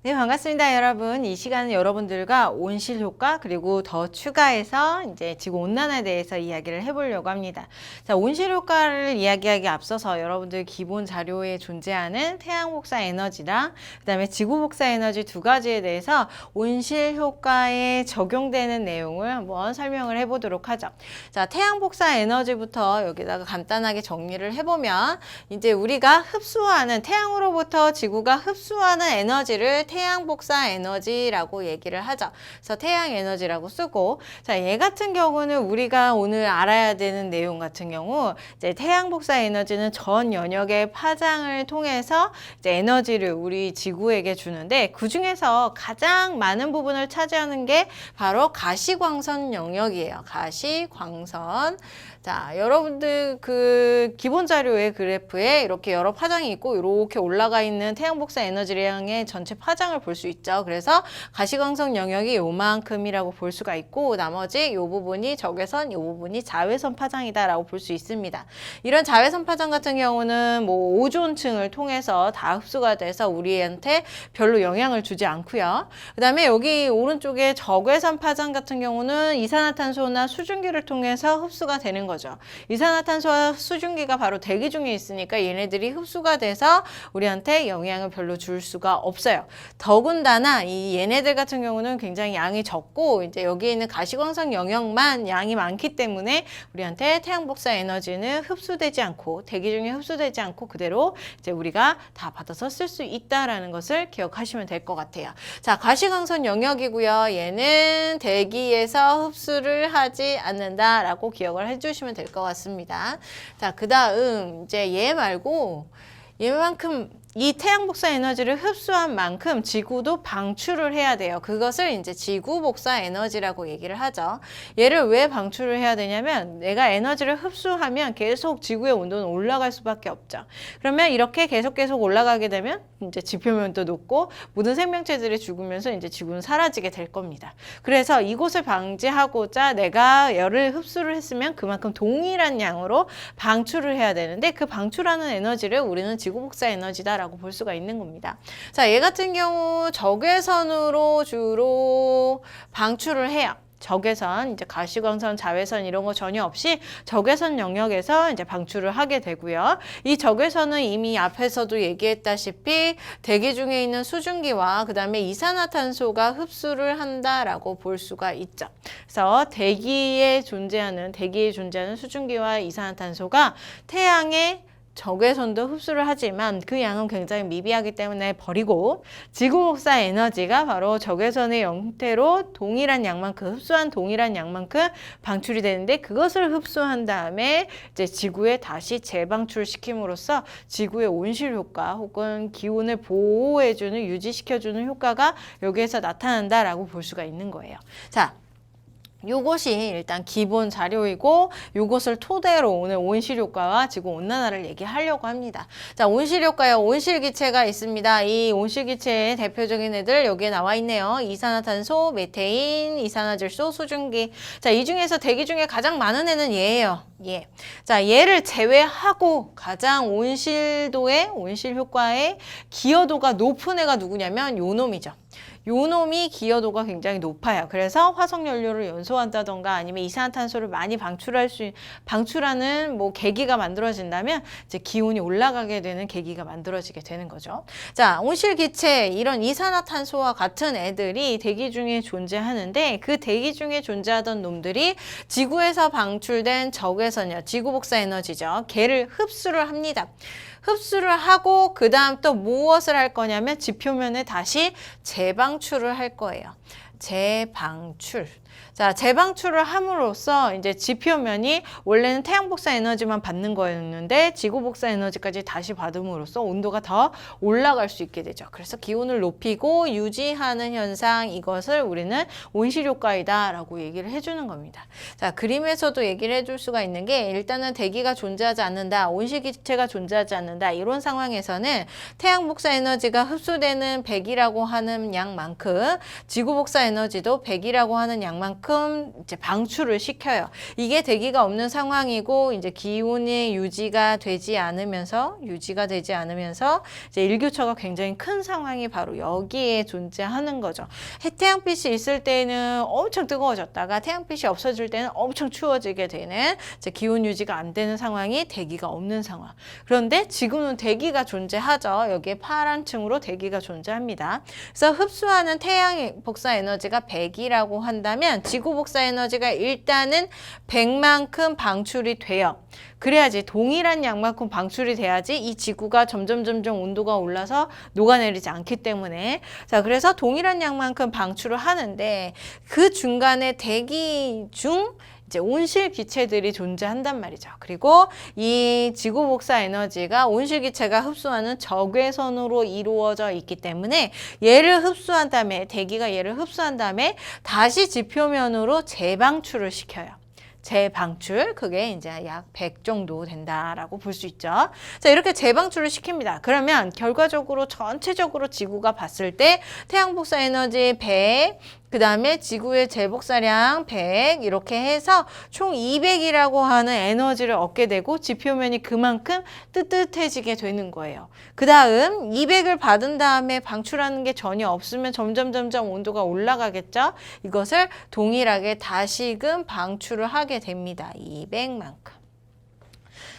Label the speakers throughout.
Speaker 1: 네, 반갑습니다, 여러분. 이 시간은 여러분들과 온실 효과 그리고 더 추가해서 이제 지구 온난화에 대해서 이야기를 해보려고 합니다. 자, 온실 효과를 이야기하기 앞서서 여러분들 기본 자료에 존재하는 태양 복사 에너지랑 그다음에 지구 복사 에너지 두 가지에 대해서 온실 효과에 적용되는 내용을 한번 설명을 해보도록 하죠. 자, 태양 복사 에너지부터 여기다가 간단하게 정리를 해보면 이제 우리가 흡수하는 태양으로부터 지구가 흡수하는 에너지를 태양 복사 에너지라고 얘기를 하죠. 그래서 태양 에너지라고 쓰고, 자, 얘 같은 경우는 우리가 오늘 알아야 되는 내용 같은 경우, 이제 태양 복사 에너지는 전 연역의 파장을 통해서 이제 에너지를 우리 지구에게 주는데, 그 중에서 가장 많은 부분을 차지하는 게 바로 가시광선 영역이에요. 가시광선. 자, 여러분들 그 기본 자료의 그래프에 이렇게 여러 파장이 있고 이렇게 올라가 있는 태양 복사 에너지량의 전체 파장을 볼 수 있죠. 그래서 가시광선 영역이 요만큼이라고 볼 수가 있고 나머지 요 부분이 적외선, 요 부분이 자외선 파장이다라고 볼 수 있습니다. 이런 자외선 파장 같은 경우는 뭐 오존층을 통해서 다 흡수가 돼서 우리한테 별로 영향을 주지 않고요. 그다음에 여기 오른쪽에 적외선 파장 같은 경우는 이산화탄소나 수증기를 통해서 흡수가 되는 거죠. 이산화탄소와 수증기가 바로 대기 중에 있으니까 얘네들이 흡수가 돼서 우리한테 영향을 별로 줄 수가 없어요. 더군다나 이 얘네들 같은 경우는 굉장히 양이 적고 이제 여기에 있는 가시광선 영역만 양이 많기 때문에 우리한테 태양 복사 에너지는 흡수되지 않고 대기 중에 흡수되지 않고 그대로 이제 우리가 다 받아서 쓸 수 있다라는 것을 기억하시면 될 것 같아요. 자, 가시광선 영역이고요. 얘는 대기에서 흡수를 하지 않는다라고 기억을 해주시면 될 것 같습니다. 자, 그 다음 이제 얘 말고 얘만큼 이 태양 복사 에너지를 흡수한 만큼 지구도 방출을 해야 돼요. 그것을 이제 지구 복사 에너지라고 얘기를 하죠. 얘를 왜 방출을 해야 되냐면 내가 에너지를 흡수하면 계속 지구의 온도는 올라갈 수밖에 없죠. 그러면 이렇게 계속 올라가게 되면 이제 지표면도 높고 모든 생명체들이 죽으면서 이제 지구는 사라지게 될 겁니다. 그래서 이것을 방지하고자 내가 열을 흡수를 했으면 그만큼 동일한 양으로 방출을 해야 되는데 그 방출하는 에너지를 우리는 지구 복사 에너지다 라고 볼 수가 있는 겁니다. 자, 얘 같은 경우 적외선으로 주로 방출을 해요. 적외선, 이제 가시광선, 자외선 이런 거 전혀 없이 적외선 영역에서 이제 방출을 하게 되고요. 이 적외선은 이미 앞에서도 얘기했다시피 대기 중에 있는 수증기와 그 다음에 이산화탄소가 흡수를 한다라고 볼 수가 있죠. 그래서 대기에 존재하는 수증기와 이산화탄소가 태양의 적외선도 흡수를 하지만 그 양은 굉장히 미비하기 때문에 버리고 지구 복사 에너지가 바로 적외선의 형태로 동일한 양만큼 흡수한 동일한 양만큼 방출이 되는데 그것을 흡수한 다음에 이제 지구에 다시 재방출시킴으로써 지구의 온실 효과 혹은 기온을 보호해주는 유지시켜주는 효과가 여기에서 나타난다라고 볼 수가 있는 거예요. 자. 요것이 일단 기본 자료이고 요것을 토대로 오늘 온실 효과와 지구 온난화를 얘기하려고 합니다. 자, 온실 효과에 온실 기체가 있습니다. 이 온실 기체의 대표적인 애들 여기에 나와 있네요. 이산화탄소, 메테인, 이산화질소, 수증기. 자, 이 중에서 대기 중에 가장 많은 애는 얘예요. 예. 자, 얘를 제외하고 가장 온실 효과의 기여도가 높은 애가 누구냐면 요 놈이죠. 요 놈이 기여도가 굉장히 높아요. 그래서 화석연료를 연소한다던가 아니면 이산화탄소를 많이 방출하는 뭐 계기가 만들어진다면 이제 기온이 올라가게 되는 계기가 만들어지게 되는 거죠. 자, 온실기체 이런 이산화탄소와 같은 애들이 대기 중에 존재하는데 그 대기 중에 존재하던 놈들이 지구에서 방출된 적외선이요. 지구 복사 에너지죠. 걔를 흡수를 합니다. 흡수를 하고 그 다음 또 무엇을 할 거냐면 지표면에 다시 재방출을 할 거예요. 재방출. 자, 재방출을 함으로써 이제 지표면이 원래는 태양 복사 에너지만 받는 거였는데 지구 복사 에너지까지 다시 받음으로써 온도가 더 올라갈 수 있게 되죠. 그래서 기온을 높이고 유지하는 현상, 이것을 우리는 온실 효과이다라고 얘기를 해주는 겁니다. 자, 그림에서도 얘기를 해줄 수가 있는 게 일단은 대기가 존재하지 않는다, 온실 기체가 존재하지 않는다 이런 상황에서는 태양 복사 에너지가 흡수되는 100이라고 하는 양만큼 지구 복사 에너지도 100이라고 하는 양 양만큼 이제 방출을 시켜요. 이게 대기가 없는 상황이고 이제 기온이 유지가 되지 않으면서 이제 일교차가 굉장히 큰 상황이 바로 여기에 존재하는 거죠. 태양빛이 있을 때는 엄청 뜨거워졌다가 태양빛이 없어질 때는 엄청 추워지게 되는 이제 기온 유지가 안 되는 상황이 대기가 없는 상황. 그런데 지금은 대기가 존재하죠. 여기에 파란 층으로 대기가 존재합니다. 그래서 흡수하는 태양 복사 에너지가 100이라고 한다면 지구 복사 에너지가 일단은 100만큼 방출이 돼요. 그래야지 동일한 양만큼 방출이 돼야지 이 지구가 점점 온도가 올라서 녹아내리지 않기 때문에 자 그래서 동일한 양만큼 방출을 하는데 그 중간에 대기 중 이제 온실 기체들이 존재한단 말이죠. 그리고 이 지구 복사 에너지가 온실 기체가 흡수하는 적외선으로 이루어져 있기 때문에 얘를 흡수한 다음에 대기가 얘를 흡수한 다음에 다시 지표면으로 재방출을 시켜요. 재방출, 그게 이제 약 100 정도 된다라고 볼 수 있죠. 자, 이렇게 재방출을 시킵니다. 그러면 결과적으로 전체적으로 지구가 봤을 때 태양 복사 에너지 100, 그 다음에 지구의 재복사량 100 이렇게 해서 총 200이라고 하는 에너지를 얻게 되고 지표면이 그만큼 뜨뜻해지게 되는 거예요. 그 다음 200을 받은 다음에 방출하는 게 전혀 없으면 점점 온도가 올라가겠죠. 이것을 동일하게 다시금 방출을 하게 됩니다. 200만큼.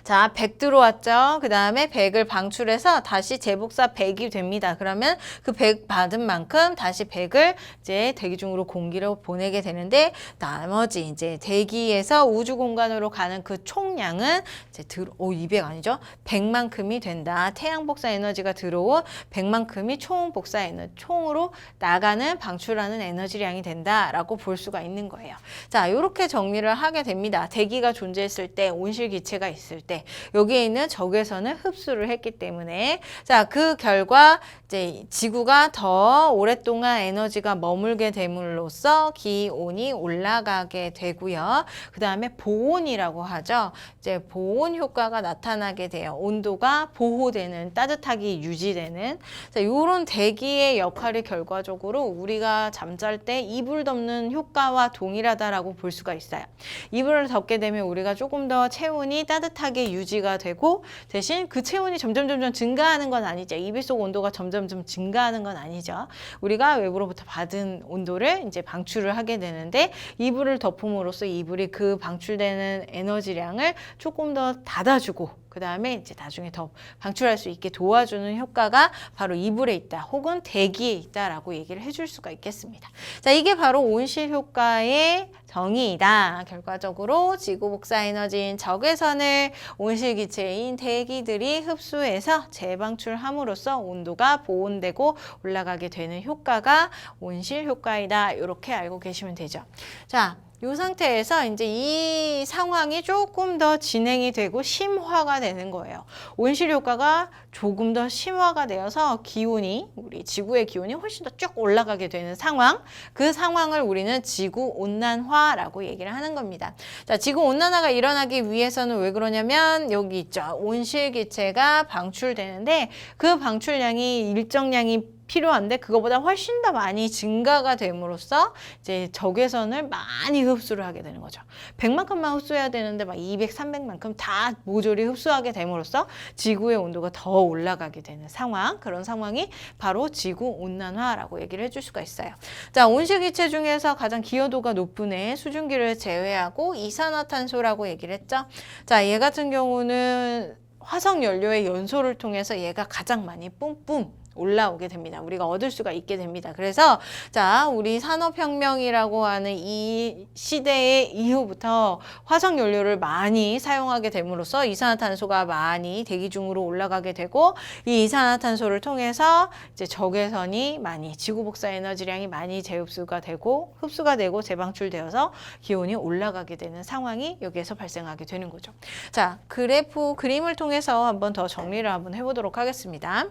Speaker 1: 자, 100 들어왔죠. 그 다음에 100을 방출해서 다시 재복사 100이 됩니다. 그러면 그 100 받은 만큼 다시 100을 이제 대기 중으로 공기로 보내게 되는데 나머지 이제 대기에서 우주 공간으로 가는 그 총량은 이제 200 아니죠? 100만큼이 된다. 태양 복사 에너지가 들어온 100만큼이 총 복사 에너지, 총으로 나가는 방출하는 에너지량이 된다라고 볼 수가 있는 거예요. 자, 이렇게 정리를 하게 됩니다. 대기가 존재했을 때, 온실 기체가 있을 때 여기에 있는 적외선을 흡수를 했기 때문에 자, 그 결과 이제 지구가 더 오랫동안 에너지가 머물게 됨으로써 기온이 올라가게 되고요. 그 다음에 보온이라고 하죠. 이제 보온 효과가 나타나게 돼요. 온도가 보호되는, 따뜻하게 유지되는 이런 대기의 역할이 결과적으로 우리가 잠잘 때 이불 덮는 효과와 동일하다라고 볼 수가 있어요. 이불을 덮게 되면 우리가 조금 더 체온이 따뜻하게 유지가 되고 대신 그 체온이 점점 증가하는 건 아니죠. 이불 속 온도가 점점 증가하는 건 아니죠. 우리가 외부로부터 받은 온도를 이제 방출을 하게 되는데 이불을 덮음으로써 이불이 그 방출되는 에너지량을 조금 더 닫아주고 그 다음에 이제 나중에 더 방출할 수 있게 도와주는 효과가 바로 이불에 있다 혹은 대기에 있다라고 얘기를 해줄 수가 있겠습니다. 자, 이게 바로 온실 효과의 정의이다. 결과적으로 지구 복사 에너지인 적외선을 온실 기체인 대기들이 흡수해서 재방출함으로써 온도가 보온되고 올라가게 되는 효과가 온실 효과이다. 이렇게 알고 계시면 되죠. 자, 이 상태에서 이제 이 상황이 조금 더 진행이 되고 심화가 되는 거예요. 온실 효과가 조금 더 심화가 되어서 기온이, 우리 지구의 기온이 훨씬 더 쭉 올라가게 되는 상황, 그 상황을 우리는 지구 온난화라고 얘기를 하는 겁니다. 자, 지구 온난화가 일어나기 위해서는 왜 그러냐면 여기 있죠. 온실 기체가 방출되는데 그 방출량이 일정량이 필요한데 그거보다 훨씬 더 많이 증가가 됨으로써 이제 적외선을 많이 흡수를 하게 되는 거죠. 100만큼만 흡수해야 되는데 막 200, 300만큼 다 모조리 흡수하게 됨으로써 지구의 온도가 더 올라가게 되는 상황, 그런 상황이 바로 지구 온난화라고 얘기를 해줄 수가 있어요. 자, 온실기체 중에서 가장 기여도가 높은 애 수증기를 제외하고 이산화탄소라고 얘기를 했죠. 자, 얘 같은 경우는 화석 연료의 연소를 통해서 얘가 가장 많이 뿜뿜 올라오게 됩니다. 우리가 얻을 수가 있게 됩니다. 그래서 자, 우리 산업혁명이라고 하는 이 시대의 이후부터 화석연료를 많이 사용하게 됨으로써 이산화탄소가 많이 대기 중으로 올라가게 되고 이 이산화탄소를 통해서 이제 적외선이 많이 지구 복사 에너지량이 많이 재흡수가 되고 흡수가 되고 재방출되어서 기온이 올라가게 되는 상황이 여기에서 발생하게 되는 거죠. 자, 그래프 그림을 통해서 한번 더 정리를 한번 해보도록 하겠습니다.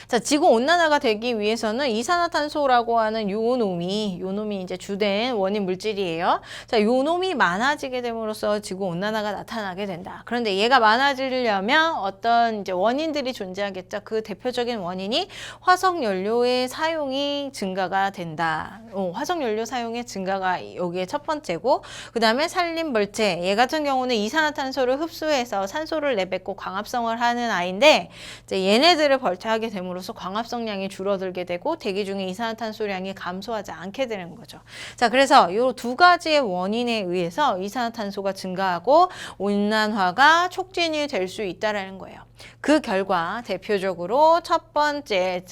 Speaker 1: 자, 지구 온난화가 되기 위해서는 이산화탄소라고 하는 요 놈이 이제 주된 원인 물질이에요. 자, 요 놈이 많아지게 됨으로써 지구 온난화가 나타나게 된다. 그런데 얘가 많아지려면 어떤 이제 원인들이 존재하겠죠. 그 대표적인 원인이 화석 연료의 사용이 증가가 된다. 화석 연료 사용의 증가가 여기에 첫 번째고, 그다음에 산림 벌채. 얘 같은 경우는 이산화탄소를 흡수해서 산소를 내뱉고 광합성을 하는 아이인데, 이제 얘네들을 벌채하게 됨으로써 광합성량이 줄어들게 되고 대기 중에 이산화탄소량이 감소하지 않게 되는 거죠. 자, 그래서 이 두 가지의 원인에 의해서 이산화탄소가 증가하고 온난화가 촉진이 될 수 있다라는 거예요. 그 결과 대표적으로 첫 번째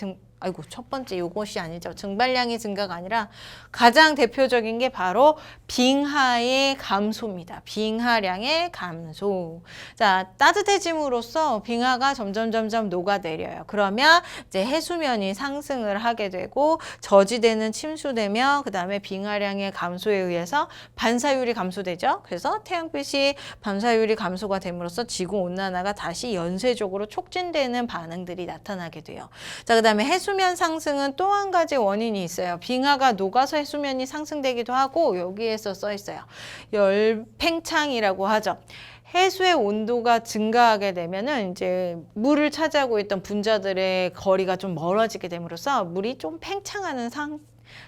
Speaker 1: 요것이 아니죠. 증발량의 증가가 아니라 가장 대표적인 게 바로 빙하의 감소입니다. 빙하량의 감소. 자, 따뜻해짐으로써 빙하가 점점 녹아내려요. 그러면 이제 해수면이 상승을 하게 되고 저지대는 침수되며 그 다음에 빙하량의 감소에 의해서 반사율이 감소되죠. 그래서 태양빛이 반사율이 감소가 됨으로써 지구 온난화가 다시 연쇄적으로 촉진되는 반응들이 나타나게 돼요. 자, 그 다음에 해수면 상승은 또 한 가지 원인이 있어요. 빙하가 녹아서 해수면이 상승되기도 하고 여기에서 써 있어요. 열팽창이라고 하죠. 해수의 온도가 증가하게 되면은 이제 물을 차지하고 있던 분자들의 거리가 좀 멀어지게 됨으로써 물이 좀 팽창하는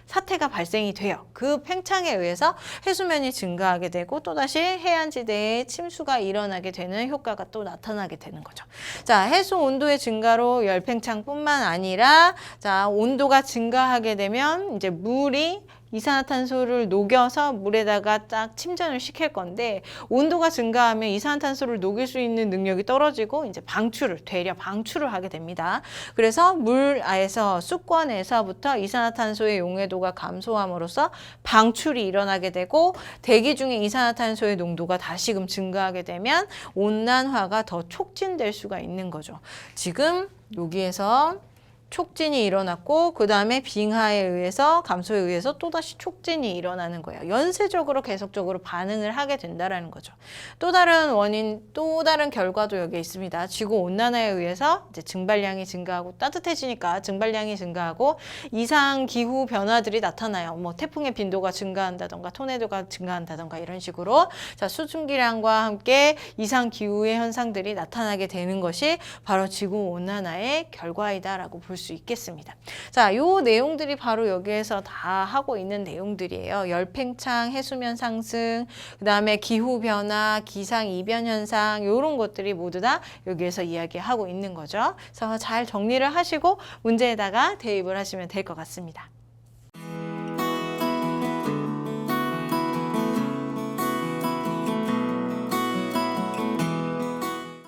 Speaker 1: 사태가 발생이 돼요. 그 팽창에 의해서 해수면이 증가하게 되고 또다시 해안지대에 침수가 일어나게 되는 효과가 또 나타나게 되는 거죠. 자, 해수 온도의 증가로 열팽창뿐만 아니라 자, 온도가 증가하게 되면 이제 물이 이산화탄소를 녹여서 물에다가 딱 침전을 시킬 건데 온도가 증가하면 이산화탄소를 녹일 수 있는 능력이 떨어지고 이제 되려 방출을 하게 됩니다. 그래서 물 아에서 수권에서부터 이산화탄소의 용해도가 감소함으로써 방출이 일어나게 되고 대기 중에 이산화탄소의 농도가 다시금 증가하게 되면 온난화가 더 촉진될 수가 있는 거죠. 지금 여기에서 촉진이 일어났고 그 다음에 빙하에 의해서 감소에 의해서 또다시 촉진이 일어나는 거예요. 연쇄적으로 계속적으로 반응을 하게 된다라는 거죠. 또 다른 원인, 또 다른 결과도 여기에 있습니다. 지구 온난화에 의해서 이제 증발량이 증가하고 따뜻해지니까 증발량이 증가하고 이상 기후 변화들이 나타나요. 뭐 태풍의 빈도가 증가한다던가 토네도가 증가한다던가 이런 식으로 자, 수증기량과 함께 이상 기후의 현상들이 나타나게 되는 것이 바로 지구 온난화의 결과이다라고 볼 수 있겠습니다. 자, 요 내용들이 바로 여기에서 다 하고 있는 내용들이에요. 열팽창, 해수면 상승, 그 다음에 기후변화, 기상이변 현상 이런 것들이 모두 다 여기에서 이야기하고 있는 거죠. 그래서 잘 정리를 하시고 문제에다가 대입을 하시면 될 것 같습니다.